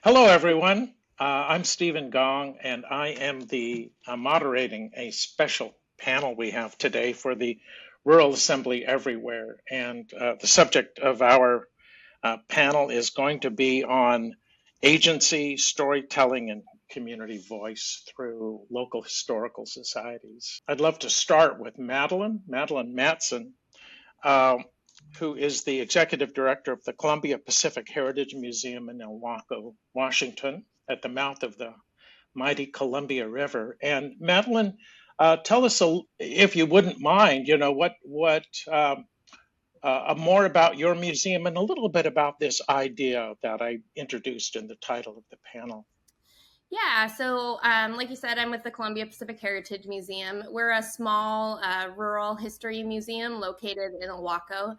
Hello, everyone. I'm Stephen Gong, and I am moderating a special panel we have today for the Rural Assembly Everywhere. And the subject of our panel is going to be on agency, storytelling, and community voice through local historical societies. I'd love to start with Madeline Matson, uh, who is the executive director of the Columbia Pacific Heritage Museum in Ilwaco, Washington, at the mouth of the mighty Columbia River. And Madeline, tell us, if you wouldn't mind, more about your museum and a little bit about this idea that I introduced in the title of the panel. Yeah, so like you said, I'm with the Columbia Pacific Heritage Museum. We're a small rural history museum located in Ilwaco.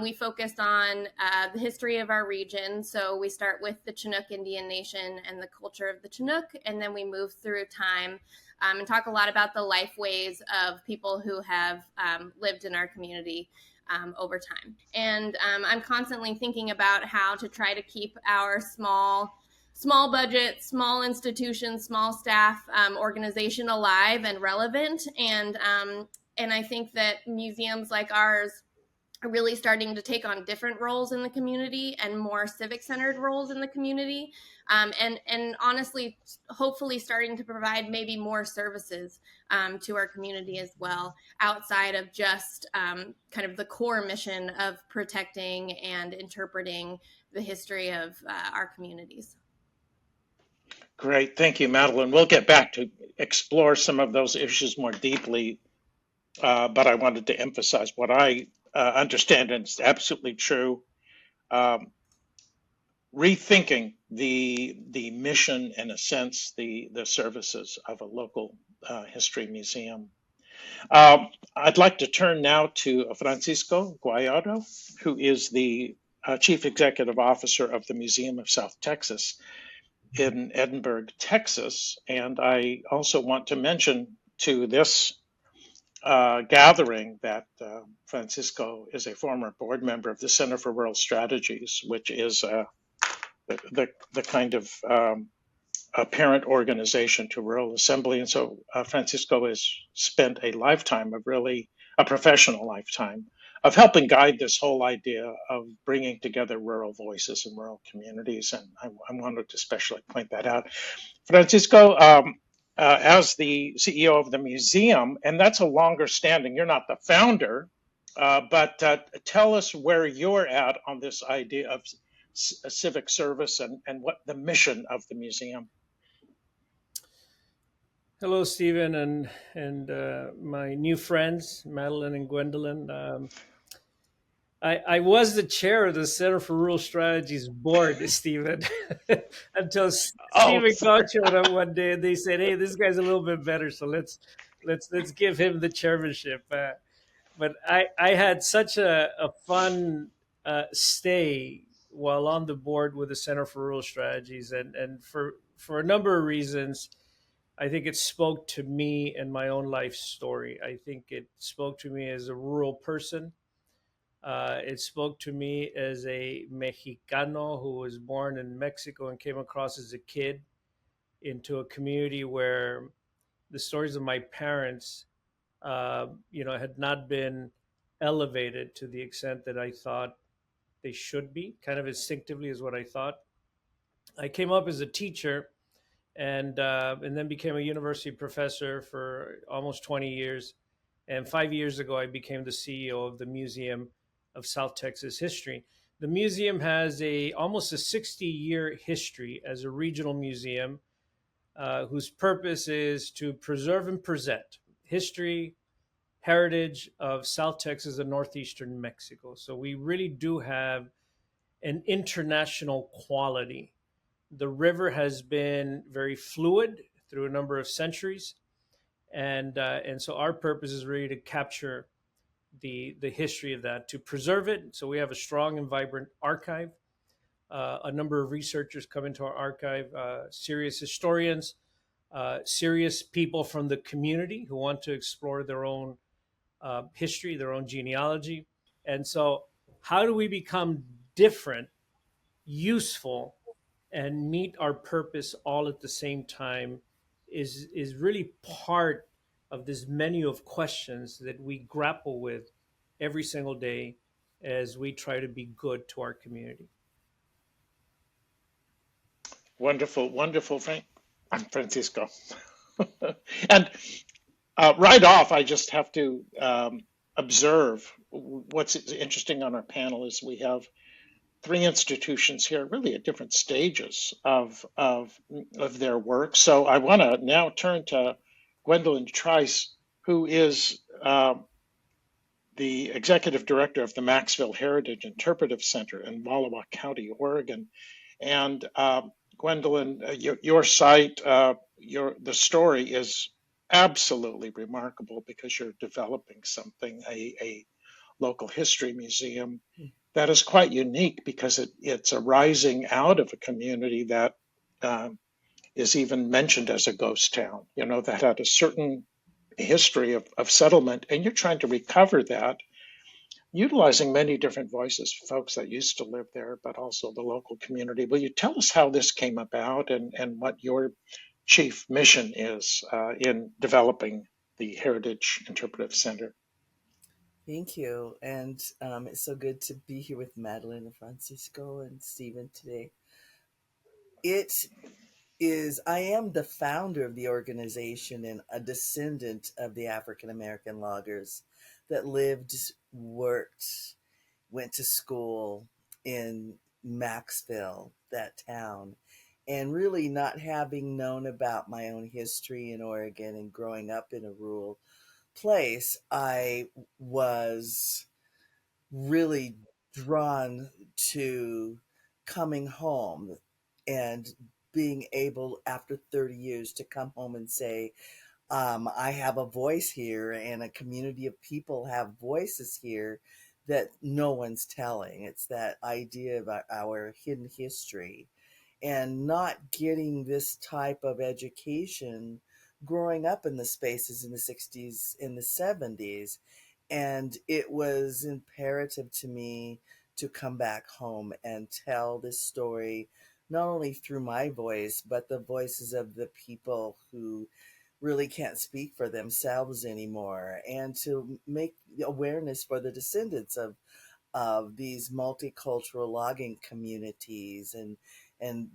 We focused on the history of our region. So we start with the Chinook Indian Nation and the culture of the Chinook, and then we move through time and talk a lot about the life ways of people who have lived in our community. Over time. And I'm constantly thinking about how to try to keep our small budget, small institution, small staff organization alive and relevant. And I think that museums like ours are really starting to take on different roles in the community and more civic centered roles in the community. And honestly, hopefully starting to provide maybe more services to our community as well, outside of just kind of the core mission of protecting and interpreting the history of our communities. Great, thank you, Madeline. We'll get back to explore some of those issues more deeply, but I wanted to emphasize what I understand, and it's absolutely true. Um, Rethinking the mission, in a sense, the services of a local history museum. I'd like to turn now to Francisco Guajardo, who is the Chief Executive Officer of the Museum of South Texas in Edinburg, Texas. And I also want to mention to this gathering that Francisco is a former board member of the Center for Rural Strategies, which is the kind of a parent organization to Rural Assembly. And so Francisco has spent a lifetime of really a professional lifetime of helping guide this whole idea of bringing together rural voices and rural communities. And I wanted to especially point that out. Francisco, as the CEO of the museum, and that's a longer standing, you're not the founder, but tell us where you're at on this idea of civic service and what the mission of the museum. Hello, Stephen, and my new friends, Madeline and Gwendolyn. I was the chair of the Center for Rural Strategies board, Stephen, until Oh, Stephen Koch showed up one day and they said, "Hey, this guy's a little bit better, so let's give him the chairmanship." But I had such a fun stay while on the board with the Center for Rural Strategies, and for a number of reasons. I think it spoke to me and my own life story. I think it spoke to me as a rural person. It spoke to me as a Mexicano who was born in Mexico and came across as a kid into a community where the stories of my parents, had not been elevated to the extent that I thought they should be. Kind of instinctively is what I thought. I came up as a teacher and then became a university professor for almost 20 years. And 5 years ago, I became the CEO of the Museum of South Texas History. The museum has almost a 60-year history as a regional museum whose purpose is to preserve and present history, heritage of South Texas and northeastern Mexico. So we really do have an international quality. The river has been very fluid through a number of centuries, and so our purpose is really to capture the history of that, to preserve it. So we have a strong and vibrant archive. A number of researchers come into our archive, serious historians, serious people from the community who want to explore their own history, their own genealogy. And so, how do we become different, useful, and meet our purpose all at the same time is really part of this menu of questions that we grapple with every single day as we try to be good to our community. Wonderful, wonderful, I'm Francisco. And right off, I just have to observe what's interesting on our panel is we have three institutions here, really at different stages of their work. So I want to now turn to Gwendolyn Trice, who is the executive director of the Maxville Heritage Interpretive Center in Wallowa County, Oregon. And Gwendolyn, your site, the story is absolutely remarkable because you're developing something, a local history museum that is quite unique because it's arising out of a community that is even mentioned as a ghost town, that had a certain history of settlement, and you're trying to recover that utilizing many different voices, folks that used to live there, but also the local community. Will you tell us how this came about and what your chief mission is in developing the Heritage Interpretive Center? Thank you. And it's so good to be here with Madeline and Francisco and Stephen today. I am the founder of the organization and a descendant of the African American loggers that lived, worked, went to school in Maxville, that town. And really not having known about my own history in Oregon and growing up in a rural place, I was really drawn to coming home and being able, after 30 years, to come home and say, I have a voice here, and a community of people have voices here that no one's telling. It's that idea of our hidden history, and not getting this type of education growing up in the spaces in the 60s, in the 70s. And it was imperative to me to come back home and tell this story, not only through my voice, but the voices of the people who really can't speak for themselves anymore, and to make awareness for the descendants of these multicultural logging communities, and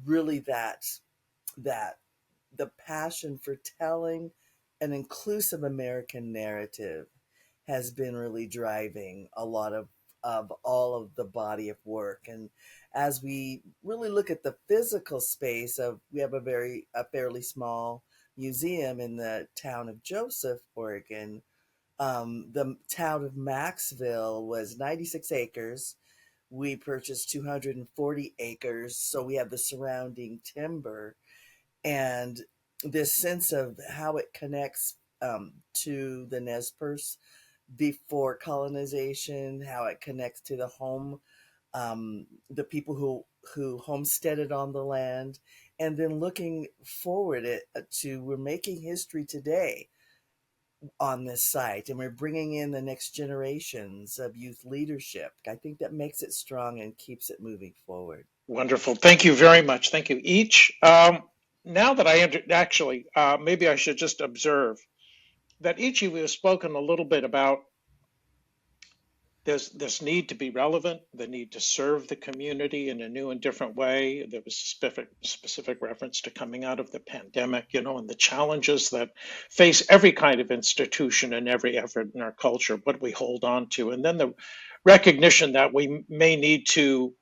really that the passion for telling an inclusive American narrative has been really driving a lot of all of the body of work. And as we really look at the physical space of, we have a fairly small museum in the town of Joseph, Oregon. The town of Maxville was 96 acres. We purchased 240 acres, so we have the surrounding timber. And this sense of how it connects to the Nez Perce before colonization, how it connects to the home, the people who homesteaded on the land, and then looking forward to, we're making history today on this site, and we're bringing in the next generations of youth leadership. I think that makes it strong and keeps it moving forward. Wonderful. Thank you very much. Thank you each. Now that actually, maybe I should just observe that each of you have spoken a little bit about this need to be relevant, the need to serve the community in a new and different way. There was specific reference to coming out of the pandemic, and the challenges that face every kind of institution and every effort in our culture, what we hold on to, and then the recognition that we may need to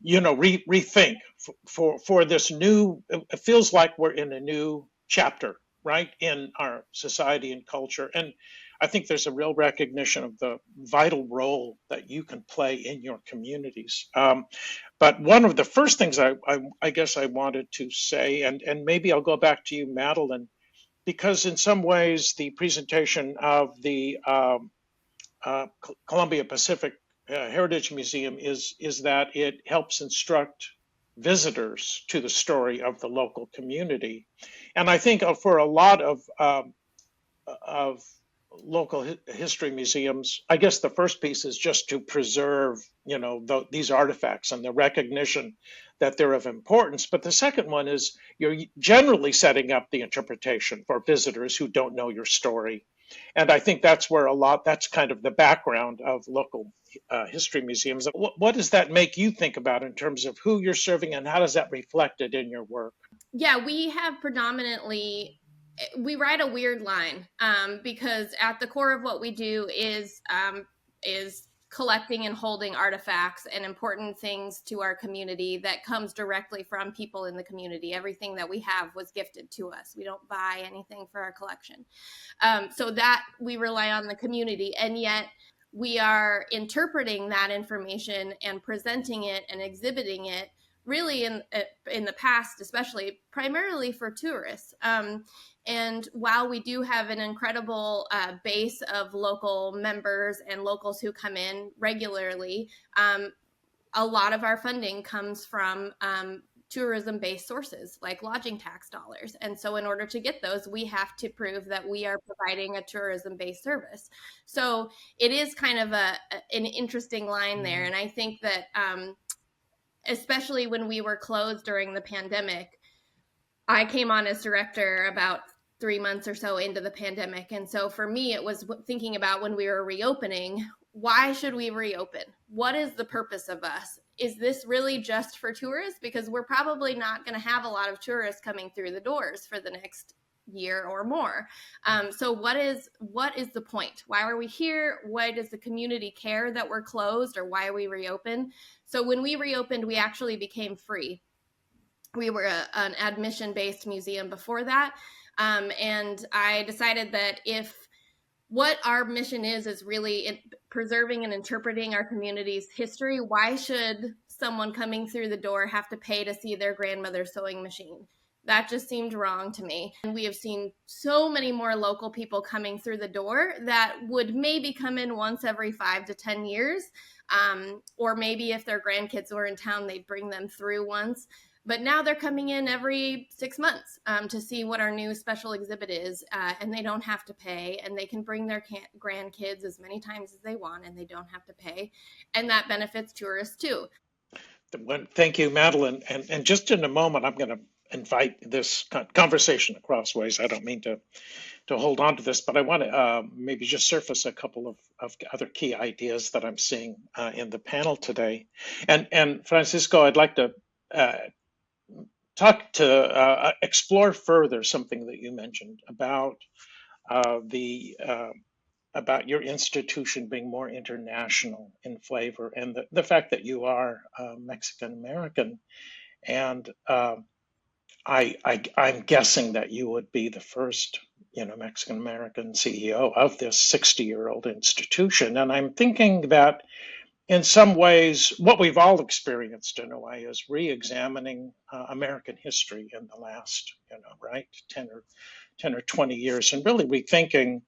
rethink for this new. It feels like we're in a new chapter, right, in our society and culture. And I think there's a real recognition of the vital role that you can play in your communities. But one of the first things I guess I wanted to say, and maybe I'll go back to you, Madeline, because in some ways the presentation of the Columbia Pacific Heritage Museum is that it helps instruct visitors to the story of the local community. And I think for a lot of local history museums, I guess the first piece is just to preserve, these artifacts, and the recognition that they're of importance. But the second one is you're generally setting up the interpretation for visitors who don't know your story. And I think that's where that's kind of the background of local history museums. What does that make you think about in terms of who you're serving, and how does that reflected in your work? Yeah, we have predominantly, we ride a weird line because at the core of what we do is collecting and holding artifacts and important things to our community that comes directly from people in the community. Everything that we have was gifted to us. We don't buy anything for our collection. So that we rely on the community, and yet we are interpreting that information and presenting it and exhibiting it really in the past, especially primarily for tourists. And while we do have an incredible base of local members and locals who come in regularly, a lot of our funding comes from tourism-based sources like lodging tax dollars. And so in order to get those, we have to prove that we are providing a tourism-based service. So it is kind of an interesting line there. And I think that especially when we were closed during the pandemic, I came on as director about 3 months or so into the pandemic. And so for me, it was thinking about when we were reopening, why should we reopen? What is the purpose of us? Is this really just for tourists? Because we're probably not going to have a lot of tourists coming through the doors for the next year or more. So what is the point? Why are we here? Why does the community care that we're closed, or why we reopen? So when we reopened, we actually became free. We were an admission-based museum before that. And I decided that if what our mission is really preserving and interpreting our community's history, why should someone coming through the door have to pay to see their grandmother's sewing machine? That just seemed wrong to me. And we have seen so many more local people coming through the door that would maybe come in once every 5 to 10 years. Or maybe if their grandkids were in town, they'd bring them through once. But now they're coming in every 6 months to see what our new special exhibit is, and they don't have to pay, and they can bring their grandkids as many times as they want, and they don't have to pay, and that benefits tourists too. Thank you, Madeline. And just in a moment, I'm going to invite this conversation across ways. I don't mean to hold on to this, but I want to maybe just surface a couple of other key ideas that I'm seeing in the panel today. And Francisco, I'd like to explore further something that you mentioned about about your institution being more international in flavor, and the fact that you are Mexican American. And I'm guessing that you would be the first, Mexican American CEO of this 60-year-old institution. And I'm thinking that in some ways, what we've all experienced in a way is re-examining American history in the last, 10 or 20 years, and really rethinking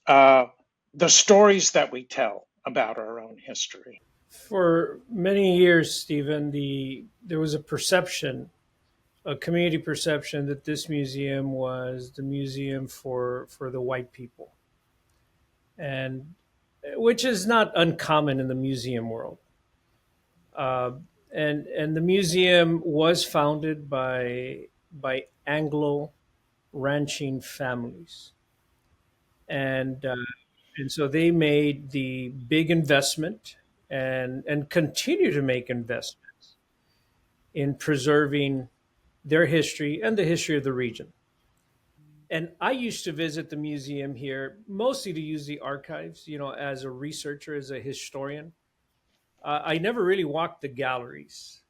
the stories that we tell about our own history. For many years, Stephen, there was a community perception that this museum was the museum for the white people, and which is not uncommon in the museum world. And the museum was founded by Anglo ranching families, and so they made the big investment and continue to make investments in preserving their history and the history of the region. And I used to visit the museum here mostly to use the archives, as a researcher, as a historian. I never really walked the galleries.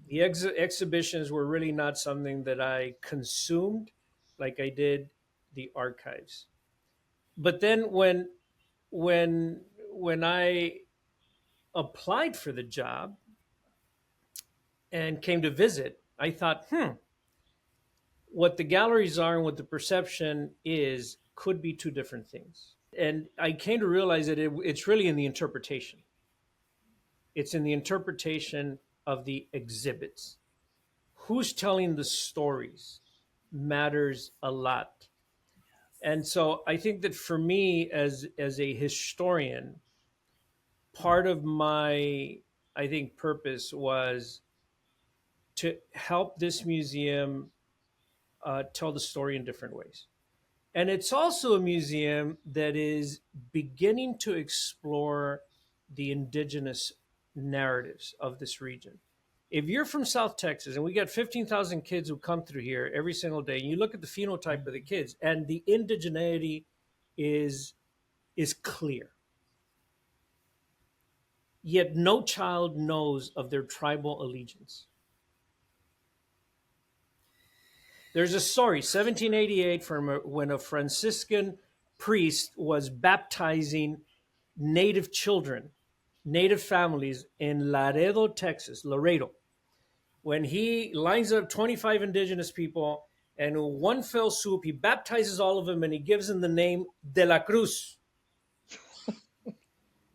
The exhibitions were really not something that I consumed like I did the archives. But then when I applied for the job and came to visit, I thought, what the galleries are and what the perception is could be two different things. And I came to realize that it's really in the interpretation. It's in the interpretation of the exhibits. Who's telling the stories matters a lot. And so I think that for me as a historian, part of my, I think, purpose was to help this museum tell the story in different ways. And it's also a museum that is beginning to explore the indigenous narratives of this region. If you're from South Texas, and we got 15,000 kids who come through here every single day, and you look at the phenotype of the kids, and the indigeneity is clear. Yet no child knows of their tribal allegiance. There's a story, 1788, from when a Franciscan priest was baptizing native children, native families in Laredo, Texas, Laredo, when he lines up 25 indigenous people, and in one fell swoop, he baptizes all of them and he gives them the name De La Cruz.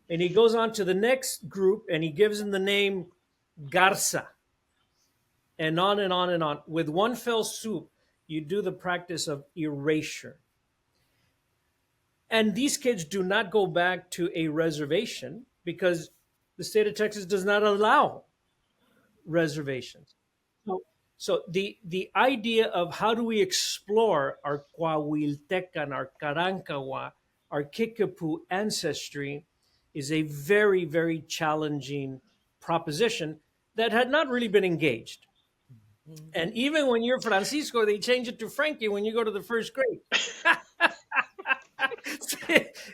And he goes on to the next group and he gives them the name Garza. And on and on and on. With one fell swoop, you do the practice of erasure. And these kids do not go back to a reservation because the state of Texas does not allow reservations. So the idea of how do we explore our Coahuiltecan, our Carancawa, our Kickapoo ancestry is a very, very challenging proposition that had not really been engaged. And even when you're Francisco, they change it to Frankie when you go to the first grade.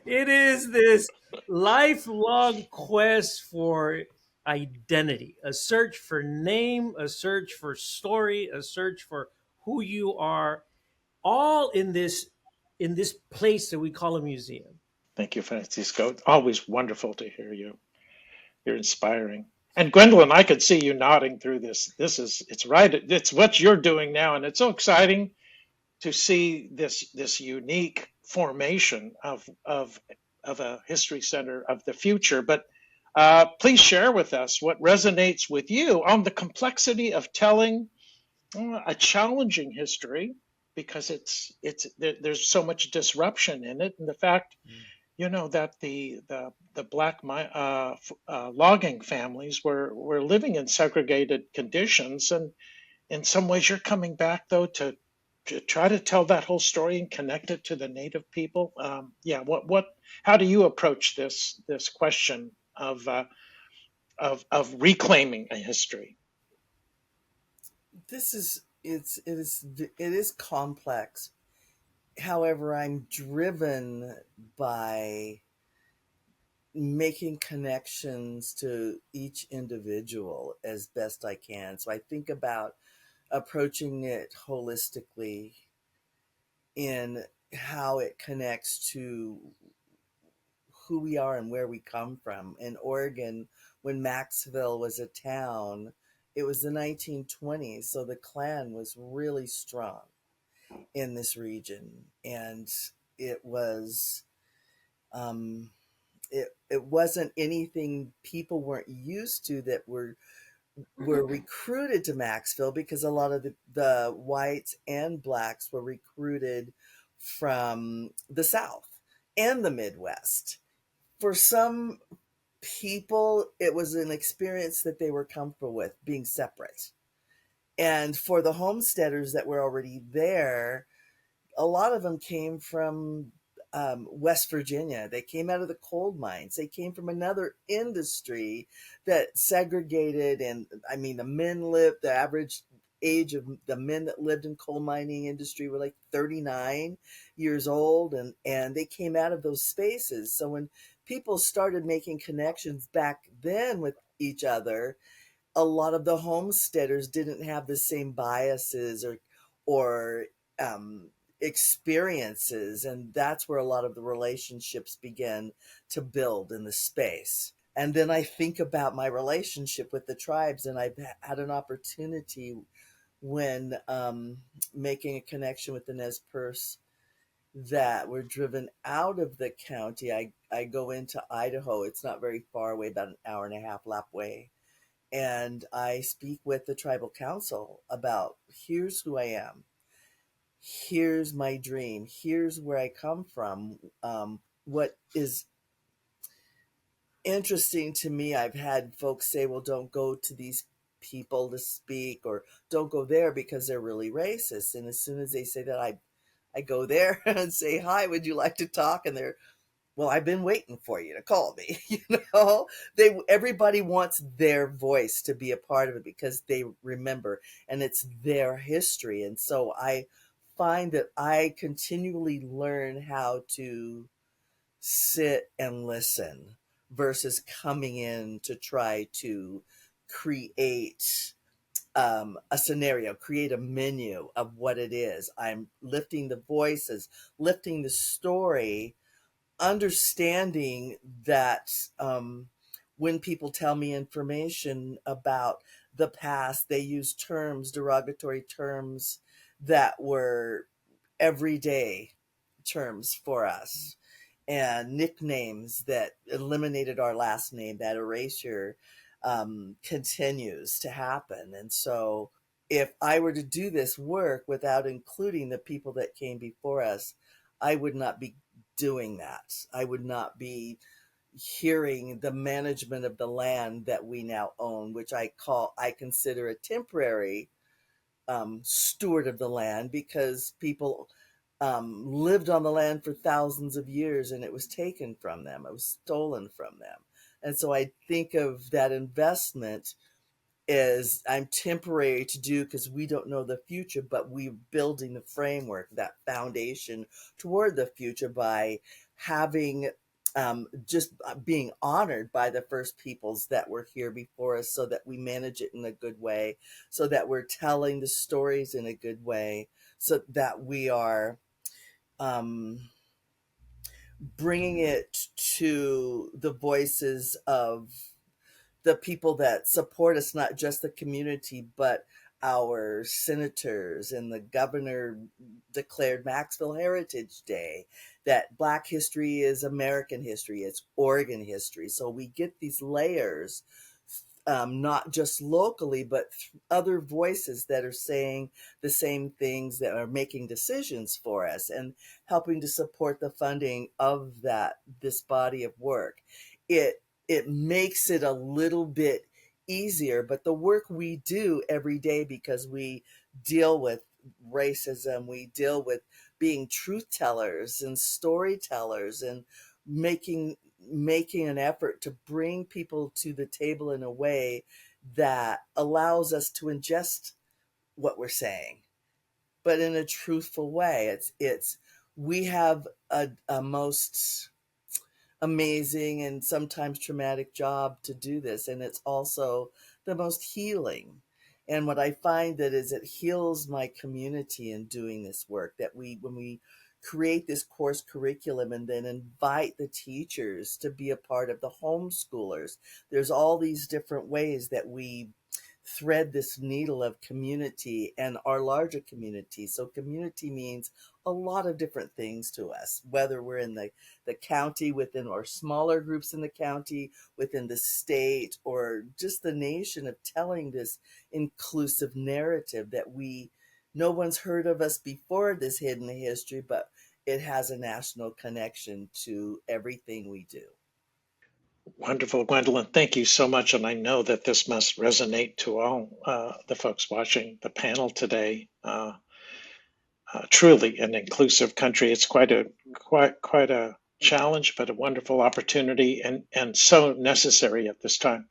It is this lifelong quest for identity, a search for name, a search for story, a search for who you are, all in this place that we call a museum. Thank you, Francisco. Always wonderful to hear you. You're inspiring. And Gwendolyn, I could see you nodding through this. It's right. It's what you're doing now. And it's so exciting to see this unique formation of a history center of the future. But please share with us what resonates with you on the complexity of telling a challenging history, because there's so much disruption in it, and the fact that the black logging families were living in segregated conditions, and in some ways you're coming back though to try to tell that whole story and connect it to the native people. How do you approach this question of reclaiming a history? It is complex. However, I'm driven by making connections to each individual as best I can. So I think about approaching it holistically in how it connects to who we are and where we come from. In Oregon, when Maxville was a town, it was the 1920s, so the Klan was really strong in this region, and it was it wasn't anything people weren't used to, that were recruited to Maxville, because a lot of the whites and blacks were recruited from the South and the Midwest. For some people, it was an experience that they were comfortable with, being separate. And for the homesteaders that were already there, a lot of them came from West Virginia. They came out of the coal mines. They came from another industry that segregated. And I mean, the average age of the men that lived in coal mining industry were like 39 years old. And they came out of those spaces. So when people started making connections back then with each other, a lot of the homesteaders didn't have the same biases or experiences, and that's where a lot of the relationships began to build in the space. And then I think about my relationship with the tribes, and I've had an opportunity when making a connection with the Nez Perce that were driven out of the county. I go into Idaho. It's not very far away, about an hour and a half lap way. And I speak with the tribal council about, here's who I am. Here's my dream. Here's where I come from. What is interesting to me, I've had folks say, well, don't go to these people to speak, or don't go there because they're really racist. And as soon as they say that, I go there and say, hi, would you like to talk? And they're, well, I've been waiting for you to call me. Everybody wants their voice to be a part of it because they remember, and it's their history. And so I find that I continually learn how to sit and listen versus coming in to try to create a scenario, create a menu of what it is. I'm lifting the voices, lifting the story, understanding that when people tell me information about the past, they use terms, derogatory terms that were everyday terms for us, and nicknames that eliminated our last name. That erasure continues to happen. And so if I were to do this work without including the people that came before us, I would not be doing that. I would not be hearing the management of the land that we now own, which I consider a temporary steward of the land, because people lived on the land for thousands of years and it was taken from them. It was stolen from them. And so I think of that investment is I'm temporary to do because we don't know the future, but we're building the framework, that foundation toward the future by having just being honored by the first peoples that were here before us, so that we manage it in a good way, so that we're telling the stories in a good way, so that we are bringing it to the voices of the people that support us, not just the community, but our senators. And the governor declared Maxville Heritage Day, that Black history is American history, it's Oregon history. So we get these layers, not just locally, but other voices that are saying the same things, that are making decisions for us and helping to support the funding of this body of work. It makes it a little bit easier, but the work we do every day, because we deal with racism, we deal with being truth tellers and storytellers, and making an effort to bring people to the table in a way that allows us to ingest what we're saying, but in a truthful way. It's we have a most amazing and sometimes traumatic job to do this, and it's also the most healing. And what I find that is, it heals my community in doing this work, that when we create this course curriculum and then invite the teachers to be a part of the homeschoolers, there's all these different ways that we thread this needle of community and our larger community. So community means a lot of different things to us, whether we're in the county, within our smaller groups in the county, within the state, or just the nation, of telling this inclusive narrative that no one's heard of us before this hidden history, but it has a national connection to everything we do. Wonderful, Gwendolyn. Thank you so much. And I know that this must resonate to all the folks watching the panel today. Truly an inclusive country. It's quite a challenge, but a wonderful opportunity, and so necessary at this time.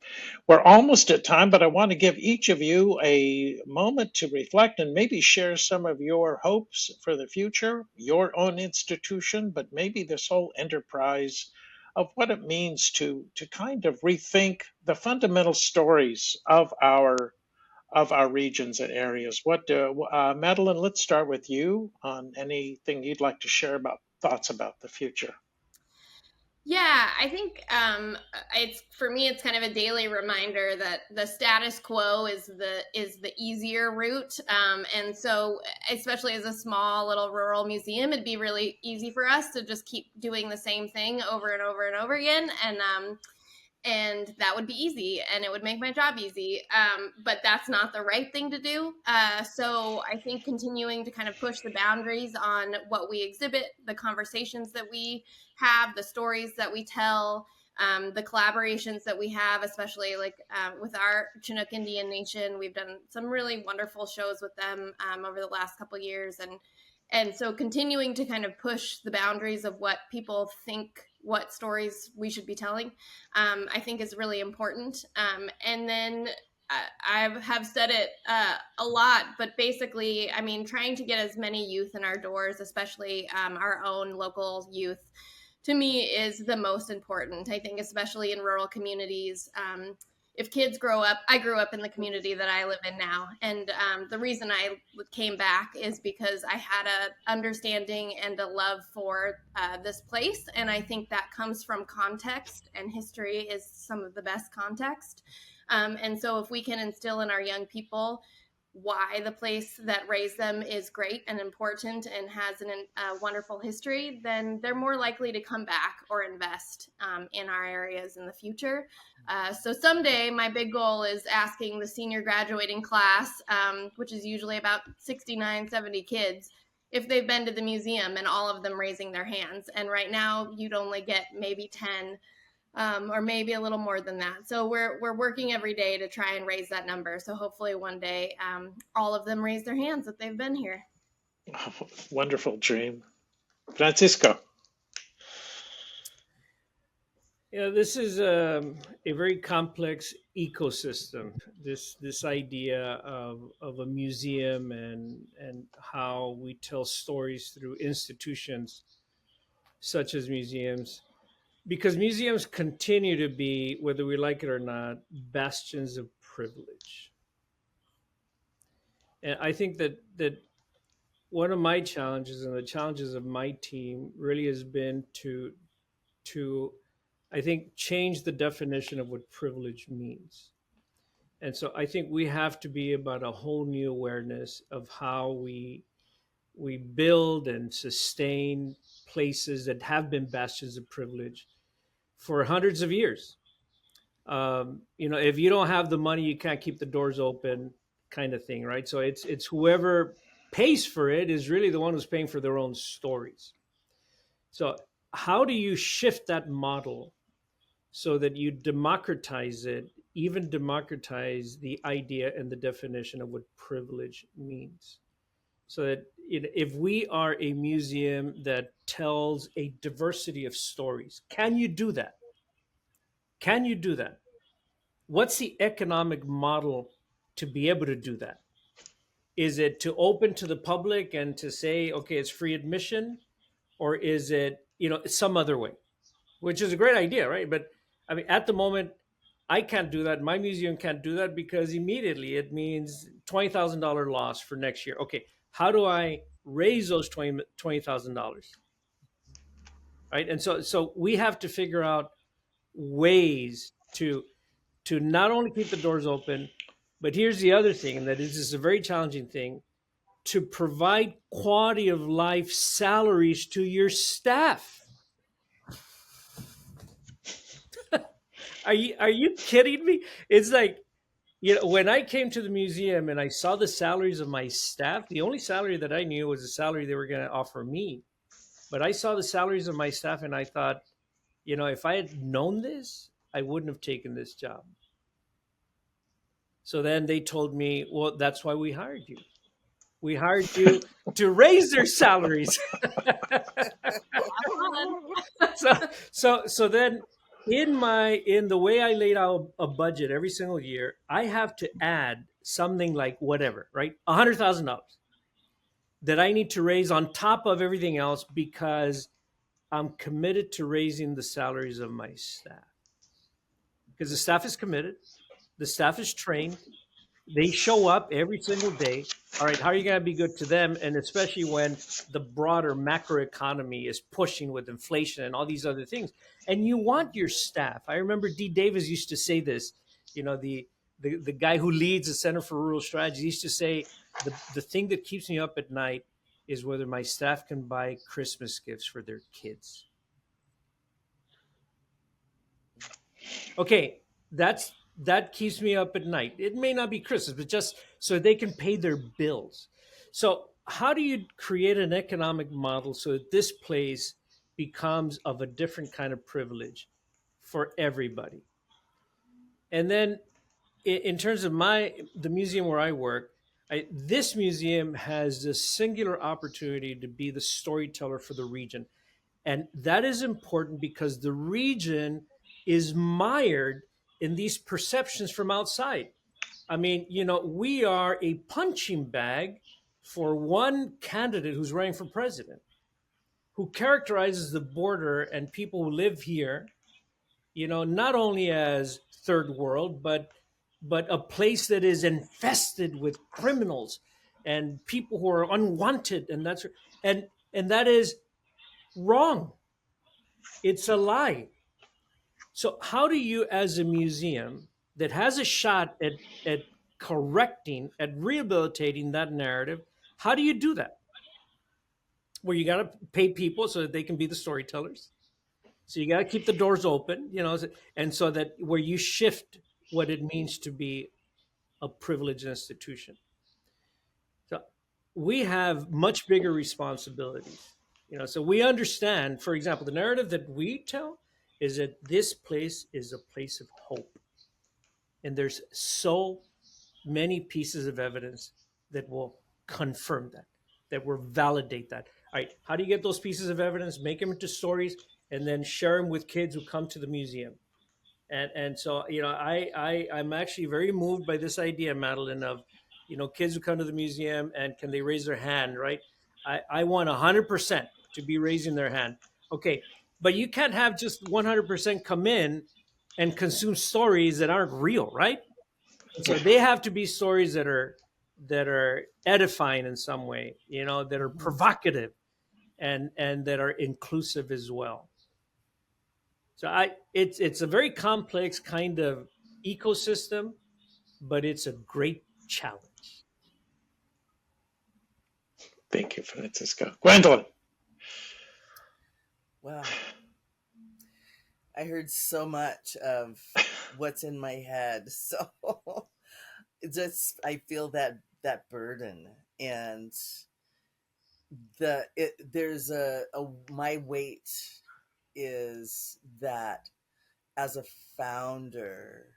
We're almost at time, but I want to give each of you a moment to reflect and maybe share some of your hopes for the future, your own institution, but maybe this whole enterprise, of what it means to kind of rethink the fundamental stories of our regions and areas. Madeline, let's start with you on anything you'd like to share about thoughts about the future. Yeah, I think it's, for me, it's kind of a daily reminder that the status quo is the easier route, and so especially as a small little rural museum, it'd be really easy for us to just keep doing the same thing over and over and over again, and that would be easy and it would make my job easy, but that's not the right thing to do. So I think continuing to kind of push the boundaries on what we exhibit, the conversations that we have, the stories that we tell, The collaborations that we have, especially like with our Chinook Indian Nation, we've done some really wonderful shows with them over the last couple of years, and so continuing to kind of push the boundaries of what people think, what stories we should be telling, I think is really important. And then I have said it a lot, but basically, I mean, trying to get as many youth in our doors, especially our own local youth, to me is the most important. I think, especially in rural communities, if kids grow up, I grew up in the community that I live in now. And the reason I came back is because I had a understanding and a love for this place. And I think that comes from context, and history is some of the best context. And so if we can instill in our young people why the place that raised them is great and important and has a wonderful history, then they're more likely to come back or invest in our areas in the future. So someday my big goal is asking the senior graduating class, which is usually about 69, 70 kids, if they've been to the museum, and all of them raising their hands. And right now you'd only get maybe 10 or maybe a little more than that. So we're working every day to try and raise that number. So hopefully one day all of them raise their hands that they've been here. Oh, wonderful dream. Francisco. Yeah, this is a very complex ecosystem. This idea of a museum and how we tell stories through institutions such as museums, because museums continue to be, whether we like it or not, bastions of privilege. And I think that one of my challenges and the challenges of my team really has been to I think change the definition of what privilege means. And so I think we have to be about a whole new awareness of how we build and sustain places that have been bastions of privilege for hundreds of years. If you don't have the money, you can't keep the doors open, kind of thing, right? So it's whoever pays for it is really the one who's paying for their own stories. So how do you shift that model so that you democratize it, even democratize the idea and the definition of what privilege means? So that if we are a museum that tells a diversity of stories, can you do that? Can you do that? What's the economic model to be able to do that? Is it to open to the public and to say, okay, it's free admission? Or is it, some other way? Which is a great idea, right? But I mean, at the moment, I can't do that. My museum can't do that because immediately it means $20,000 loss for next year. Okay, how do I raise those $20,000? Right, and so we have to figure out ways to not only keep the doors open, but here's the other thing, and that is a very challenging thing: to provide quality of life salaries to your staff. Are you kidding me? It's like, when I came to the museum and I saw the salaries of my staff, the only salary that I knew was the salary they were going to offer me. But I saw the salaries of my staff and I thought, if I had known this, I wouldn't have taken this job. So then they told me, well, that's why we hired you. We hired you to raise their salaries. So then in the way I laid out a budget every single year, I have to add something like whatever, right? $100,000 that I need to raise on top of everything else because I'm committed to raising the salaries of my staff. Because the staff is committed, the staff is trained, they show up every single day. All right, how are you going to be good to them? And especially when the broader macroeconomy is pushing with inflation and all these other things. And you want your staff. I remember D. Davis used to say this, the guy who leads the Center for Rural Strategy used to say, the thing that keeps me up at night is whether my staff can buy Christmas gifts for their kids. Okay, that keeps me up at night. It may not be Christmas, but just so they can pay their bills. So how do you create an economic model so that this place becomes of a different kind of privilege for everybody. And then in terms of the museum where I work, this museum has a singular opportunity to be the storyteller for the region. And that is important because the region is mired in these perceptions from outside. I mean, we are a punching bag for one candidate who's running for president, who characterizes the border and people who live here, not only as third world, but a place that is infested with criminals and people who are unwanted, and and that is wrong. It's a lie. So how do you, as a museum that has a shot at correcting, at rehabilitating that narrative, how do you do that? Well, you got to pay people so that they can be the storytellers. So you got to keep the doors open, and so that where you shift what it means to be a privileged institution. So we have much bigger responsibilities, so we understand, for example, the narrative that we tell is that this place is a place of hope. And there's so many pieces of evidence that will confirm that will validate that. All right, how do you get those pieces of evidence? Make them into stories and then share them with kids who come to the museum. And so, I'm actually very moved by this idea, Madeline, of, kids who come to the museum and can they raise their hand, right? I want 100% to be raising their hand. Okay, but you can't have just 100% come in and consume stories that aren't real, right? So they have to be stories that are edifying in some way, that are provocative and that are inclusive as well. So it's a very complex kind of ecosystem, but it's a great challenge. Thank you, Francisco. Gwendolyn. Wow. I heard so much of what's in my head. So I feel that burden, and there's my weight is that as a founder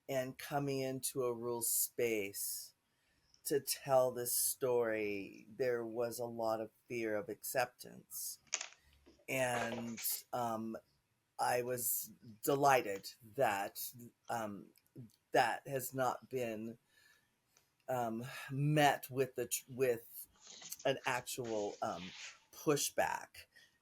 and coming into a rural space to tell this story, there was a lot of fear of acceptance. And I was delighted that that has not been met with an actual pushback.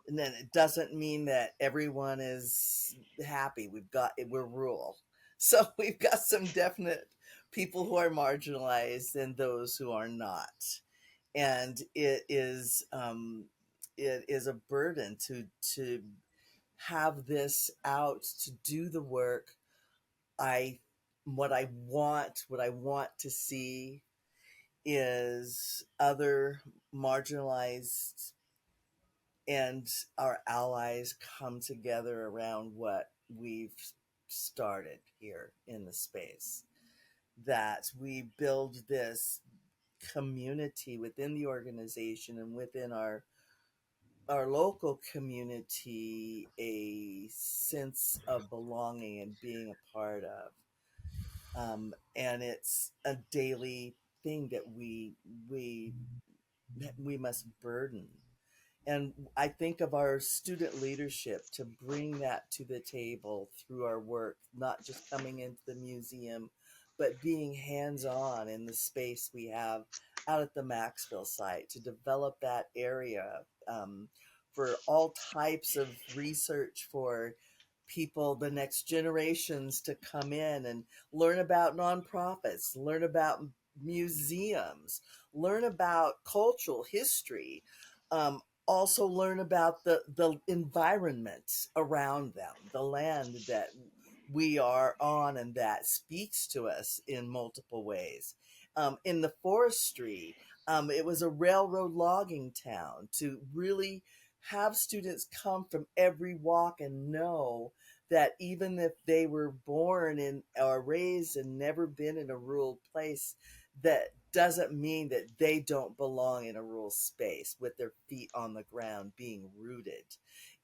And then it doesn't mean that everyone is happy. We're rural, so we've got some definite people who are marginalized and those who are not, and it is a burden to have this out, to do the work. What I want to see is other marginalized and our allies come together around what we've started here in the space, that we build this community within the organization and within our local community, a sense of belonging and being a part of. And it's a daily thing that we must burden. And I think of our student leadership to bring that to the table through our work, not just coming into the museum, but being hands-on in the space we have out at the Maxville site to develop that area for all types of research, for people, the next generations to come in and learn about nonprofits, learn about museums, learn about cultural history, also learn about the environment around them, the land that we are on and that speaks to us in multiple ways. In the forestry, it was a railroad logging town, to really have students come from every walk and know that even if they were born in or raised and never been in a rural place, that doesn't mean that they don't belong in a rural space with their feet on the ground, being rooted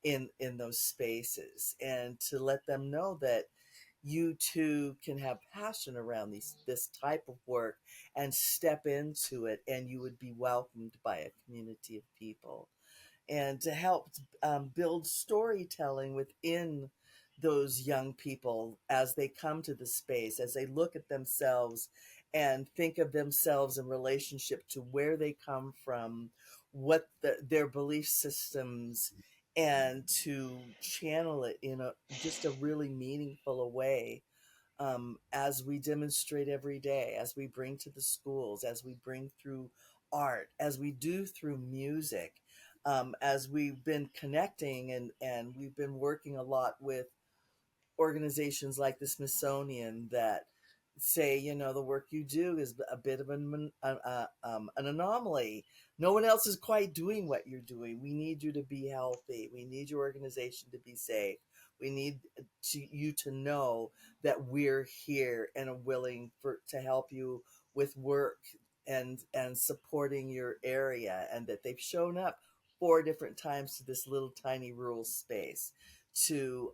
in those spaces, and to let them know that you too can have passion around this type of work and step into it, and you would be welcomed by a community of people, and to help build storytelling within those young people as they come to the space, as they look at themselves and think of themselves in relationship to where they come from, what their belief systems, and to channel it in just a really meaningful way, as we demonstrate every day, as we bring to the schools, as we bring through art, as we do through music, as we've been connecting, and we've been working a lot with organizations like the Smithsonian that say, the work you do is a bit of an anomaly. No one else is quite doing what you're doing. We need you to be healthy. We need your organization to be safe. We need you to know that we're here and are willing to help you with work and supporting your area, and that they've shown up 4 different times to this little tiny rural space to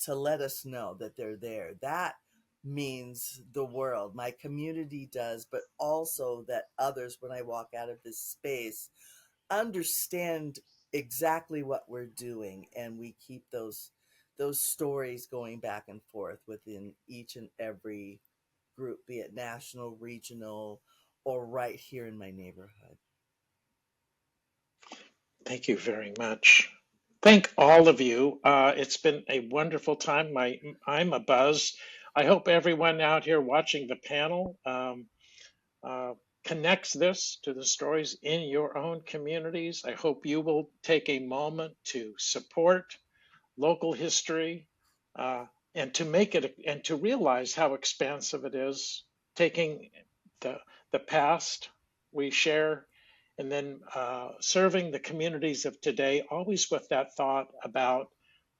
let us know that they're there. That means the world. My community does, but also that others, when I walk out of this space, understand exactly what we're doing, and we keep those stories going back and forth within each and every group, be it national, regional, or right here in my neighborhood. Thank you very much. Thank all of you. It's been a wonderful time. I'm a buzz. I hope everyone out here watching the panel uh, connects this to the stories in your own communities. I hope you will take a moment to support local history, uh, and to make it and to realize how expansive it is, taking the past we share, and then serving the communities of today, always with that thought about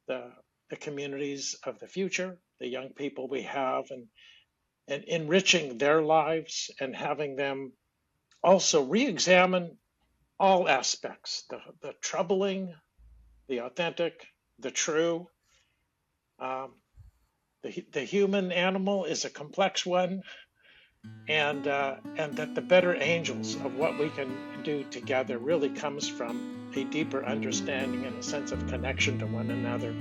the communities of the future, the young people we have, and enriching their lives, and having them also re-examine all aspects, the troubling, the authentic, the true. Um, the human animal is a complex one, and that the better angels of what we can do together really comes from a deeper understanding and a sense of connection to one another.